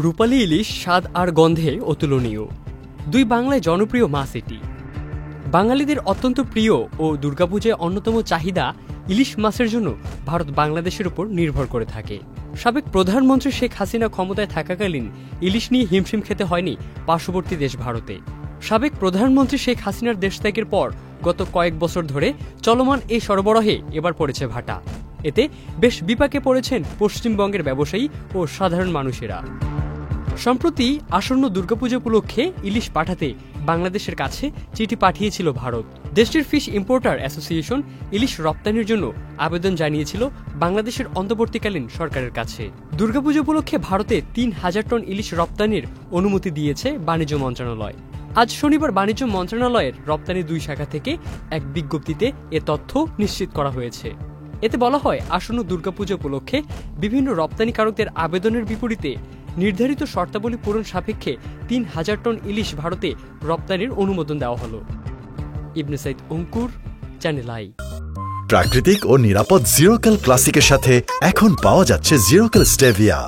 রূপালী ইলিশ স্বাদ আর গন্ধে অতুলনীয়। দুই বাংলায় জনপ্রিয় মাছ এটি। বাঙালিদের অত্যন্ত প্রিয় ও দুর্গাপূজায় অন্যতম চাহিদা ইলিশ মাছের জন্য ভারত বাংলাদেশের উপর নির্ভর করে থাকে। সাবেক প্রধানমন্ত্রী শেখ হাসিনা ক্ষমতায় থাকাকালীন ইলিশ নিয়ে হিমশিম খেতে হয়নি পার্শ্ববর্তী দেশ ভারতে। সাবেক প্রধানমন্ত্রী শেখ হাসিনার দেশত্যাগের পর গত কয়েক বছর ধরে চলমান এই সরবরাহে এবার পড়েছে ভাটা। এতে বেশ বিপাকে পড়েছেন পশ্চিমবঙ্গের ব্যবসায়ী ও সাধারণ মানুষেরা। সম্প্রতি আসন্ন দুর্গাপূজা উপলক্ষে ইলিশ পাঠাতে বাংলাদেশের কাছে চিঠি পাঠিয়েছিল ভারত। দেশটির ফিশ ইম্পোর্টার অ্যাসোসিয়েশন ইলিশ রপ্তানির জন্য আবেদন জানিয়েছিল বাংলাদেশের অন্তর্বর্তীকালীন সরকারের কাছে। দুর্গাপূজা উপলক্ষে ভারতে ৩,০০০ টন ইলিশ রপ্তানির অনুমতি দিয়েছে বাণিজ্য মন্ত্রণালয়। আজ শনিবার বাণিজ্য মন্ত্রণালয়ের রপ্তানি ২ শাখা থেকে এক বিজ্ঞপ্তিতে এ তথ্য নিশ্চিত করা হয়েছে। এতে বলা হয়, আসন্ন দুর্গাপূজা উপলক্ষে বিভিন্ন রপ্তানিকারকদের আবেদনের বিপরীতে নির্ধারিত শর্তাবলী পূরণ সাপেক্ষে ৩,০০০ টন ইলিশ ভারতে রপ্তানির অনুমোদন দেওয়া হলো। ইবনে সাইদ অঙ্কুর, চ্যানেল আই। প্রাকৃতিক ও নিরাপদ জিরোক্যাল ক্লাসিকের সাথে এখন পাওয়া যাচ্ছে জিরোক্যাল স্টেভিয়া।